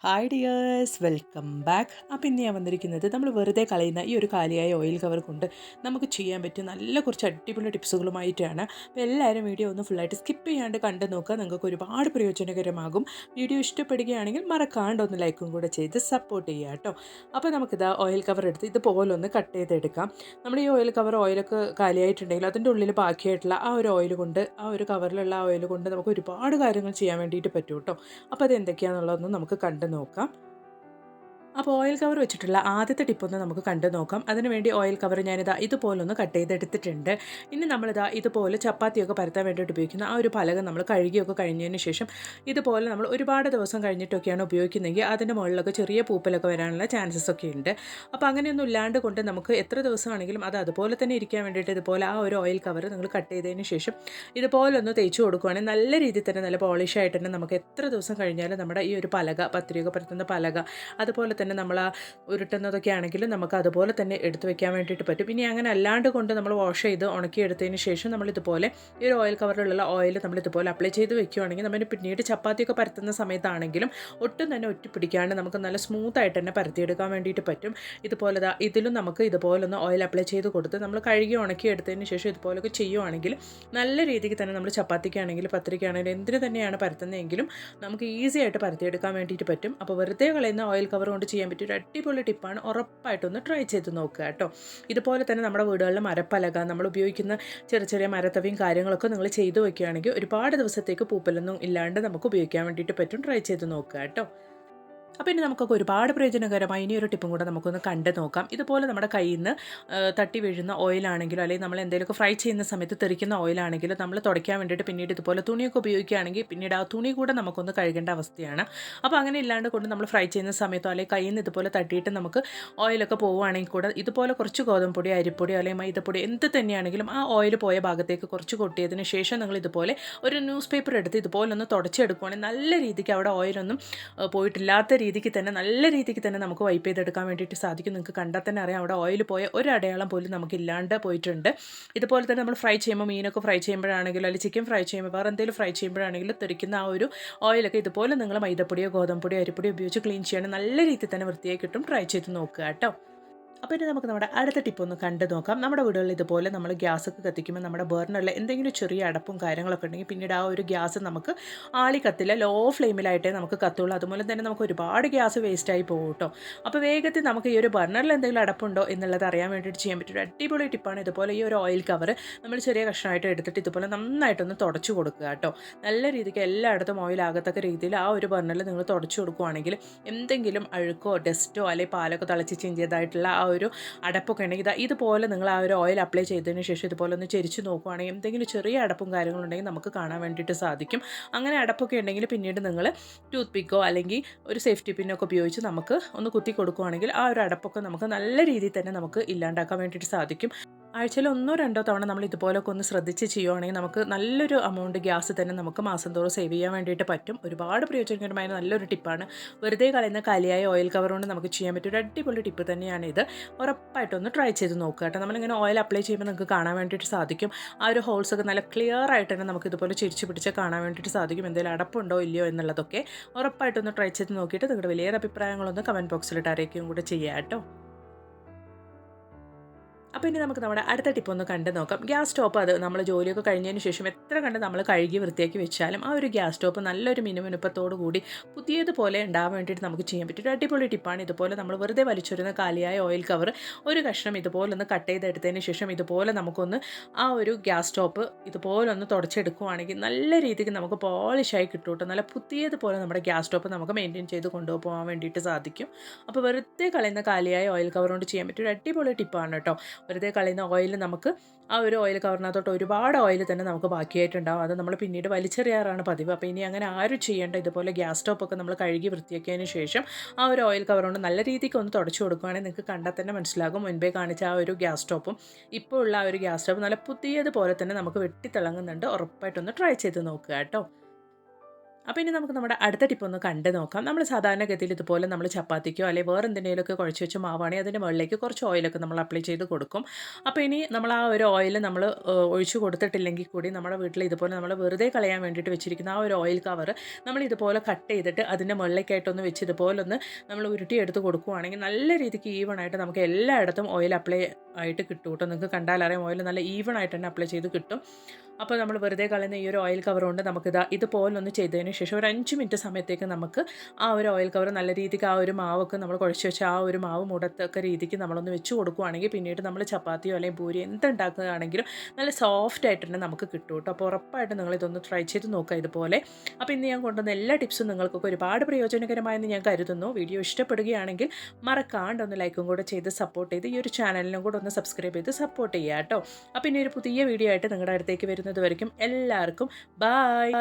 Hi dears, welcome back. അപ്പോൾ ഇന്ന് ഞാൻ വന്നിരിക്കുന്നത് നമ്മൾ വെറുതെ കളയുന്ന ഈ ഒരു കാലിയായ ഓയിൽ കവർ കൊണ്ട് നമുക്ക് ചെയ്യാൻ പറ്റിയ നല്ല കുറച്ച് അടിപൊളി ടിപ്സുകളുമായിട്ടാണ്. അപ്പോൾ എല്ലാവരും വീഡിയോ ഒന്ന് ഫുള്ളായിട്ട് സ്കിപ്പ് ചെയ്യാണ്ട് കണ്ടു നോക്കുക, നിങ്ങൾക്ക് ഒരുപാട് പ്രയോജനകരമാകും. വീഡിയോ ഇഷ്ടപ്പെടുകയാണെങ്കിൽ മറക്കാണ്ട് ഒന്ന് ലൈക്കും കൂടെ ചെയ്ത് സപ്പോർട്ട് ചെയ്യുക കേട്ടോ. അപ്പോൾ നമുക്കിത് ഓയിൽ കവർ എടുത്ത് ഇതുപോലെ ഒന്ന് കട്ട് ചെയ്തെടുക്കാം. നമ്മൾ ഈ ഓയിൽ കവർ ഓയിലൊക്കെ കാലിയായിട്ടുണ്ടെങ്കിൽ അതിൻ്റെ ഉള്ളിൽ ബാക്കിയായിട്ടുള്ള ആ ഒരു ഓയിൽ കൊണ്ട്, ആ ഒരു കവറിലുള്ള ആ ഓയിൽ കൊണ്ട് നമുക്ക് ഒരുപാട് കാര്യങ്ങൾ ചെയ്യാൻ വേണ്ടിയിട്ട് പറ്റും കേട്ടോ. അപ്പോൾ അത് എന്തൊക്കെയാണെന്നുള്ളതൊന്ന് നമുക്ക് കണ്ടു നോക്കാം. അപ്പോൾ ഓയിൽ കവർ വെച്ചിട്ടുള്ള ആദ്യത്തെ ടിപ്പൊന്ന് നമുക്ക് കണ്ടു നോക്കാം. അതിനുവേണ്ടി ഓയിൽ കവർ ഞാനിതാ ഇതുപോലൊന്ന് കട്ട് ചെയ്തെടുത്തിട്ടുണ്ട്. ഇനി നമ്മളിതാ ഇതുപോലെ ചപ്പാത്തിയൊക്കെ പരത്താൻ വേണ്ടിയിട്ട് ഉപയോഗിക്കുന്ന ആ ഒരു പലക നമ്മൾ കഴുകിയൊക്കെ കഴിഞ്ഞതിന് ശേഷം ഇതുപോലെ നമ്മൾ ഒരുപാട് ദിവസം കഴിഞ്ഞിട്ടൊക്കെയാണ് ഉപയോഗിക്കുന്നതെങ്കിൽ അതിൻ്റെ മുകളിലൊക്കെ ചെറിയ പൂപ്പലൊക്കെ വരാനുള്ള ചാൻസസ് ഒക്കെ ഉണ്ട്. അപ്പോൾ അങ്ങനെയൊന്നും ഇല്ലാണ്ട് കൊണ്ട് നമുക്ക് എത്ര ദിവസമാണെങ്കിലും അത് അതുപോലെ തന്നെ ഇരിക്കാൻ വേണ്ടിയിട്ട് ഇതുപോലെ ആ ഒരു ഓയിൽ കവർ നിങ്ങൾ കട്ട് ചെയ്തതിന് ശേഷം ഇതുപോലെ ഒന്ന് തേച്ച് കൊടുക്കുകയാണെങ്കിൽ നല്ല രീതിയിൽ തന്നെ നല്ല പോളിഷായിട്ട് തന്നെ നമുക്ക് എത്ര ദിവസം കഴിഞ്ഞാലും നമ്മുടെ ഈ ഒരു പലക, പത്തിരിയൊക്കെ പരത്തുന്ന പലക, അതുപോലെ തന്നെ നമ്മൾ ആ ഉരുട്ടുന്നതൊക്കെ ആണെങ്കിലും നമുക്ക് അതുപോലെ തന്നെ എടുത്തു വെക്കാൻ വേണ്ടിയിട്ട് പറ്റും. ഇനി അങ്ങനെ അല്ലാണ്ട് കൊണ്ട് നമ്മൾ വാഷ് ചെയ്ത് ഉണക്കിയെടുത്തതിന് ശേഷം നമ്മളിതുപോലെ ഈ ഒരു ഓയിൽ കവറിലുള്ള ഓയിൽ നമ്മളിതുപോലെ അപ്ലൈ ചെയ്ത് വെക്കുകയാണെങ്കിൽ നമ്മൾ പിന്നീട് ചപ്പാത്തിയൊക്കെ പരത്തുന്ന സമയത്താണെങ്കിലും ഒട്ടും തന്നെ ഒറ്റിപ്പിടിക്കാണ്ട് നമുക്ക് നല്ല സ്മൂത്തായിട്ട് തന്നെ പരത്തിയെടുക്കാൻ വേണ്ടിയിട്ട് പറ്റും. ഇതുപോലെ ഇതിലും നമുക്ക് ഇതുപോലൊന്ന് ഓയിൽ അപ്ലൈ ചെയ്ത് കൊടുത്ത് നമ്മൾ കഴുകി ഉണക്കി എടുത്തതിന് ശേഷം ഇതുപോലൊക്കെ ചെയ്യുവാണെങ്കിൽ നല്ല രീതിക്ക് തന്നെ നമ്മൾ ചപ്പാത്തിക്കാണെങ്കിലും പത്തിരിക്കാണെങ്കിലും എന്തിനു തന്നെയാണ് പരത്തുന്നതെങ്കിലും നമുക്ക് ഈസി ആയിട്ട് പരത്തിയെടുക്കാൻ വേണ്ടിയിട്ട് പറ്റും. അപ്പോൾ വെറുതെ കളയുന്ന ഓയിൽ കവർ കൊണ്ട് ചെയ്യാൻ പറ്റിയ ഒരു അടിപൊളി ടിപ്പാണ്. ഉറപ്പായിട്ടൊന്ന് ട്രൈ ചെയ്ത് നോക്കുക കേട്ടോ. ഇതുപോലെ തന്നെ നമ്മുടെ വീടുകളിലെ മരപ്പലക, നമ്മൾ ഉപയോഗിക്കുന്ന ചെറിയ ചെറിയ മരത്തവിയും കാര്യങ്ങളൊക്കെ നിങ്ങൾ ചെയ്തു വയ്ക്കുകയാണെങ്കിൽ ഒരുപാട് ദിവസത്തേക്ക് പൂപ്പലൊന്നും ഇല്ലാണ്ട് നമുക്ക് ഉപയോഗിക്കാൻ വേണ്ടിയിട്ട് പറ്റും. ട്രൈ ചെയ്ത് നോക്കുക കേട്ടോ. അപ്പോൾ ഇനി നമുക്കൊക്കെ ഒരുപാട് പ്രയോജനകരമായി ഇനി ഒരു ടിപ്പും കൂടെ നമുക്കൊന്ന് കണ്ടു നോക്കാം. ഇതുപോലെ നമ്മുടെ കയ്യിൽ നിന്ന് തട്ടി വീഴുന്ന ഓയിലാണെങ്കിലോ അല്ലെങ്കിൽ നമ്മൾ എന്തെങ്കിലുമൊക്കെ ഫ്രൈ ചെയ്യുന്ന സമയത്ത് തെറിക്കുന്ന ഓയിലാണെങ്കിലോ നമ്മൾ തുടയ്ക്കാൻ വേണ്ടിയിട്ട് പിന്നീട് ഇതുപോലെ തുണിയൊക്കെ ഉപയോഗിക്കുകയാണെങ്കിൽ പിന്നീട് ആ തുണി കൂടെ നമുക്കൊന്ന് കഴുകേണ്ട അവസ്ഥയാണ്. അപ്പോൾ അങ്ങനെ ഇല്ലാണ്ട് കൊണ്ട് നമ്മൾ ഫ്രൈ ചെയ്യുന്ന സമയത്തോ അല്ലെങ്കിൽ കയ്യിൽ നിന്ന് ഇതുപോലെ തട്ടിയിട്ട് നമുക്ക് ഓയിലൊക്കെ പോവുകയാണെങ്കിൽ കൂടെ ഇതുപോലെ കുറച്ച് ഗോതമ്പ് പൊടി, അരിപ്പൊടി അല്ലെങ്കിൽ മൈദപ്പൊടി എന്ത് തന്നെയാണെങ്കിലും ആ ഓയിൽ പോയ ഭാഗത്തേക്ക് കുറച്ച് കൊട്ടിയതിന് ശേഷം നിങ്ങൾ ഇതുപോലെ ഒരു ന്യൂസ് പേപ്പർ എടുത്ത് ഇതുപോലെ ഒന്ന് തുടച്ചെടുക്കുകയാണെങ്കിൽ നല്ല രീതിക്ക് അവിടെ ഓയിലൊന്നും പോയിട്ടില്ലാത്ത രീതിക്ക് തന്നെ നല്ല രീതിക്ക് തന്നെ നമുക്ക് വൈപ്പ് ചെയ്തെടുക്കാൻ വേണ്ടിയിട്ട് സാധിക്കും. നിങ്ങൾക്ക് കണ്ടാൽ തന്നെ അറിയാം അവിടെ ഓയിൽ പോയ ഒരു അടയാളം പോലും നമുക്ക് ഇല്ലാണ്ട് പോയിട്ടുണ്ട്. ഇതുപോലെ തന്നെ നമ്മൾ ഫ്രൈ ചെയ്യുമ്പോൾ, മീനൊക്കെ ഫ്രൈ ചെയ്യുമ്പോഴാണെങ്കിലും അല്ലെങ്കിൽ ചിക്കൻ ഫ്രൈ ചെയ്യുമ്പോൾ വേറെ എന്തെങ്കിലും ഫ്രൈ ചെയ്യുമ്പോഴാണെങ്കിലും തെറിക്കുന്ന ആ ഒരു ഓയിലൊക്കെ ഇതുപോലെ നിങ്ങൾ മൈദപ്പൊടിയോ ഗോതമ്പ് പൊടിയോ അരിപ്പൊടിയോ ഉപയോഗിച്ച് ക്ലീൻ ചെയ്യണം. നല്ല രീതിയിൽ തന്നെ വൃത്തിയായി കിട്ടും. ട്രൈ ചെയ്ത് നോക്കുക കേട്ടോ. അപ്പോൾ ഇനി നമുക്ക് നമ്മുടെ അടുത്ത ടിപ്പ് ഒന്ന് കണ്ടു നോക്കാം. നമ്മുടെ വീടുകളിൽ ഇതുപോലെ നമ്മൾ ഗ്യാസൊക്കെ കത്തിക്കുമ്പോൾ നമ്മുടെ ബർണറിൽ എന്തെങ്കിലും ചെറിയ അടപ്പും കാര്യങ്ങളൊക്കെ ഉണ്ടെങ്കിൽ പിന്നീട് ആ ഒരു ഗ്യാസ് നമുക്ക് ആളി കത്തില്ല, ലോ ഫ്ലെയിമിലായിട്ടേ നമുക്ക് കത്തുള്ളൂ. അതുപോലെ തന്നെ നമുക്ക് ഒരുപാട് ഗ്യാസ് വേസ്റ്റായി പോകും കേട്ടോ. അപ്പോൾ വേഗത്തിൽ നമുക്ക് ഈ ഒരു ബർണറിൽ എന്തെങ്കിലും അടപ്പുണ്ടോ എന്നുള്ളത് അറിയാൻ വേണ്ടിയിട്ട് ചെയ്യാൻ പറ്റും ഒരു അടിപൊളി ടിപ്പാണ്. ഇതുപോലെ ഈ ഒരു ഓയിൽ കവർ നമ്മൾ ചെറിയ കഷ്ണമായിട്ട് എടുത്തിട്ട് ഇതുപോലെ നന്നായിട്ടൊന്ന് തുടച്ചു കൊടുക്കുക കേട്ടോ. നല്ല രീതിക്ക് എല്ലായിടത്തും ഓയിലാകത്തക്ക രീതിയിൽ ആ ഒരു ബർണറിൽ നിങ്ങൾ തുടച്ചു കൊടുക്കുകയാണെങ്കിൽ എന്തെങ്കിലും അഴുക്കോ ഡസ്റ്റോ അല്ലെങ്കിൽ പാലൊക്കെ തിളച്ച് ചിന്തിയതായിട്ടുള്ള ആ ഒരു അടപ്പൊക്കെ ഉണ്ടെങ്കിൽ ഇതുപോലെ നിങ്ങൾ ആ ഒരു ഓയിൽ അപ്ലൈ ചെയ്തതിന് ശേഷം ഇതുപോലെ ഒന്ന് ചെരിച്ച് നോക്കുകയാണെങ്കിൽ എന്തെങ്കിലും ചെറിയ അടപ്പും കാര്യങ്ങളുണ്ടെങ്കിൽ നമുക്ക് കാണാൻ വേണ്ടിയിട്ട് സാധിക്കും. അങ്ങനെ അടപ്പൊക്കെ ഉണ്ടെങ്കിൽ പിന്നീട് നിങ്ങൾ ടൂത്ത് പിക്കോ അല്ലെങ്കിൽ ഒരു സേഫ്റ്റി പിന്നൊക്കെ ഉപയോഗിച്ച് നമുക്ക് ഒന്ന് കുത്തി കൊടുക്കുകയാണെങ്കിൽ ആ ഒരു അടപ്പൊക്കെ നമുക്ക് നല്ല രീതിയിൽ തന്നെ നമുക്ക് ഇല്ലാണ്ടാക്കാൻ വേണ്ടിയിട്ട് സാധിക്കും. ആഴ്ചയിൽ 1-2 തവണ നമ്മൾ ഇതുപോലൊക്കെ ഒന്ന് ശ്രദ്ധിച്ച് ചെയ്യുവാണെങ്കിൽ നമുക്ക് നല്ലൊരു എമൗണ്ട് ഗ്യാസ് തന്നെ നമുക്ക് മാസം തോറും സേവ് ചെയ്യാൻ വേണ്ടിയിട്ട് പറ്റും. ഒരുപാട് പ്രയോജനകരമായ നല്ലൊരു ടിപ്പാണ്. വെറുതെ കളയുന്ന കാലിയായ ഓയിൽ കവർ കൊണ്ട് നമുക്ക് ചെയ്യാൻ പറ്റിയ ഒരു അടിപൊളി ടിപ്പ് തന്നെയാണ് ഇത്. ഉറപ്പായിട്ടൊന്ന് ട്രൈ ചെയ്ത് നോക്കുക കേട്ടോ. നമ്മളിങ്ങനെ ഓയിൽ അപ്ലൈ ചെയ്യുമ്പോൾ നിങ്ങൾക്ക് കാണാൻ വേണ്ടിയിട്ട് സാധിക്കും ആ ഒരു ഹോൾസൊക്കെ നല്ല ക്ലിയർ ആയിട്ട് തന്നെ നമുക്ക് ഇതുപോലെ ചിരിച്ച് പിടിച്ച് കാണാൻ വേണ്ടിയിട്ട് സാധിക്കും. എന്തെങ്കിലും അടപ്പുണ്ടോ ഇല്ലയോ എന്നുള്ളതൊക്കെ ഉറപ്പായിട്ടൊന്ന് ട്രൈ ചെയ്ത് നോക്കിയിട്ട് നിങ്ങളുടെ വലിയ അഭിപ്രായങ്ങളൊന്ന് കമൻറ്റ് ബോക്സിലിട്ട് അറിയിക്കുകയും കൂടെ ചെയ്യാം കേട്ടോ. അപ്പോൾ ഇനി നമുക്ക് നമ്മുടെ അടുത്ത ടിപ്പ് ഒന്ന് കണ്ടു നോക്കാം. ഗ്യാസ് സ്റ്റോപ്പ് അത് നമ്മൾ ജോലിയൊക്കെ കഴിഞ്ഞതിന് ശേഷം എത്ര കണ്ട് നമ്മൾ കഴുകി വൃത്തിയാക്കി വെച്ചാലും ആ ഒരു ഗ്യാസ് സ്റ്റോപ്പ് നല്ലൊരു മിനുമിനുപ്പത്തോടു കൂടി പുതിയതുപോലെ ഉണ്ടാകാൻ വേണ്ടിയിട്ട് നമുക്ക് ചെയ്യാൻ പറ്റും ഒരു അടിപൊളി ടിപ്പാണ്. ഇതുപോലെ നമ്മൾ വെറുതെ വലിച്ചൊരുന്ന കാലിയായ ഓയിൽ കവർ ഒരു കഷ്ണം ഇതുപോലെ ഒന്ന് കട്ട് ചെയ്തെടുത്തതിന് ശേഷം ഇതുപോലെ നമുക്കൊന്ന് ആ ഒരു ഗ്യാസ് സ്റ്റോപ്പ് ഇതുപോലെ ഒന്ന് തുടച്ചെടുക്കുകയാണെങ്കിൽ നല്ല രീതിക്ക് നമുക്ക് പോളിഷായി കിട്ടും കേട്ടോ. നല്ല പുതിയതുപോലെ നമ്മുടെ ഗ്യാസ് സ്റ്റോപ്പ് നമുക്ക് മെയിൻറ്റെയിൻ ചെയ്ത് കൊണ്ടുപോകാൻ വേണ്ടിയിട്ട് സാധിക്കും. അപ്പോൾ വെറുതെ കളയുന്ന കാലിയായ ഓയിൽ കവർ കൊണ്ട് ചെയ്യാൻ പറ്റിയ ഒരു അടിപൊളി ടിപ്പാണ് കേട്ടോ. വെറുതെ കളയുന്ന ഓയിൽ നമുക്ക് ആ ഒരു ഓയിൽ കവറിനകത്തോട്ട് ഒരുപാട് ഓയിൽ തന്നെ നമുക്ക് ബാക്കിയായിട്ടുണ്ടാവും. അത് നമ്മൾ പിന്നീട് വലിച്ചെറിയാറാണ് പതിവ്. അപ്പോൾ ഇനി അങ്ങനെ ആരും ചെയ്യേണ്ട. ഇതുപോലെ ഗ്യാസ് സ്റ്റോപ്പൊക്കെ നമ്മൾ കഴുകി വൃത്തിയാക്കിയതിന് ശേഷം ആ ഒരു ഓയിൽ കവർ കൊണ്ട് നല്ല രീതിക്ക് ഒന്ന് തുടച്ചു കൊടുക്കുകയാണെങ്കിൽ നിങ്ങൾക്ക് കണ്ടാൽ തന്നെ മനസ്സിലാകും മുൻപേ കാണിച്ച ആ ഒരു ഗ്യാസ് സ്റ്റോപ്പും ഇപ്പോൾ ഉള്ള ആ ഒരു ഗ്യാസ് സ്റ്റോപ്പ് നല്ല പുതിയതുപോലെ തന്നെ നമുക്ക് വെട്ടിത്തിളങ്ങുന്നുണ്ട്. ഉറപ്പായിട്ടൊന്ന് ട്രൈ ചെയ്ത് നോക്കുക കേട്ടോ. അപ്പോൾ ഇനി നമുക്ക് നമ്മുടെ അടുത്ത ടിപ്പ് ഒന്ന് കണ്ട് നോക്കാം. നമ്മൾ സാധാരണഗതിയിൽ ഇതുപോലെ നമ്മൾ ചപ്പാത്തിക്കോ അല്ലെങ്കിൽ വേറെ എന്തിനേലൊക്കെ കുഴച്ച് വെച്ച മാവാണെങ്കിൽ അതിൻ്റെ മുകളിലേക്ക് കുറച്ച് ഓയിലൊക്കെ നമ്മൾ അപ്ലൈ ചെയ്ത് കൊടുക്കും. അപ്പോൾ ഇനി നമ്മൾ ആ ഒരു ഓയിൽ നമ്മൾ ഒഴിച്ച് കൊടുത്തിട്ടില്ലെങ്കിൽ കൂടി നമ്മുടെ വീട്ടിൽ ഇതുപോലെ നമ്മൾ വെറുതെ കളയാൻ വേണ്ടിയിട്ട് വെച്ചിരിക്കുന്ന ആ ഒരു ഓയിൽ കവർ നമ്മൾ ഇതുപോലെ കട്ട് ചെയ്തിട്ട് അതിൻ്റെ മുകളിലേക്കായിട്ടൊന്ന് വെച്ച് ഇതുപോലൊന്ന് നമ്മൾ ഉരുട്ടിയെടുത്ത് കൊടുക്കുകയാണെങ്കിൽ നല്ല രീതിക്ക് ഈവണായിട്ട് നമുക്ക് എല്ലായിടത്തും ഓയിൽ അപ്ലൈ ആയിട്ട് കിട്ടും കേട്ടോ. നിങ്ങൾക്ക് കണ്ടാലറിയാം ഓയിൽ നല്ല ഈവൺ ആയിട്ട് തന്നെ അപ്ലൈ ചെയ്ത് കിട്ടും. അപ്പോൾ നമ്മൾ വെറുതെ കളയുന്ന ഈ ഒരു ഓയിൽ കവർ കൊണ്ട് ഇതുപോലൊന്ന് ചെയ്തതിന് ശേഷം ഒരു 5 മിനിറ്റ് സമയത്തേക്ക് നമുക്ക് ആ ഒരു ഓയിൽ കവർ നല്ല രീതിക്ക് ആ ഒരു മാവൊക്കെ നമ്മൾ കുഴച്ച് വെച്ച ആ ഒരു മാവ് മുടത്തൊക്കെ രീതിക്ക് നമ്മളൊന്ന് വെച്ച് കൊടുക്കുകയാണെങ്കിൽ പിന്നീട് നമ്മൾ ചപ്പാത്തിയോ അല്ലെങ്കിൽ പൂരി എന്തുണ്ടാക്കുകയാണെങ്കിലും നല്ല സോഫ്റ്റ് ആയിട്ട് തന്നെ നമുക്ക് കിട്ടും കേട്ടോ. അപ്പോൾ ഉറപ്പായിട്ട് നിങ്ങളിതൊന്ന് ട്രൈ ചെയ്ത് നോക്കുക ഇതുപോലെ. അപ്പോൾ ഇന്ന് ഞാൻ കൊണ്ടുവന്ന എല്ലാ ടിപ്സും നിങ്ങൾക്കൊക്കെ ഒരുപാട് പ്രയോജനകരമായെന്ന് ഞാൻ കരുതുന്നു. വീഡിയോ ഇഷ്ടപ്പെടുകയാണെങ്കിൽ മറക്കാണ്ട് ഒന്ന് ലൈക്കും കൂടെ ചെയ്ത് സപ്പോർട്ട് ചെയ്ത് ഈ ഒരു ചാനലിനും കൂടെ ഒന്ന് സബ്സ്ക്രൈബ് ചെയ്ത് സപ്പോർട്ട് ചെയ്യുക കേട്ടോ. അപ്പോൾ ഇനി ഒരു പുതിയ വീഡിയോ ആയിട്ട് നിങ്ങളുടെ അടുത്തേക്ക് വരുന്നത് വരയ്ക്കും എല്ലാവർക്കും ബൈ.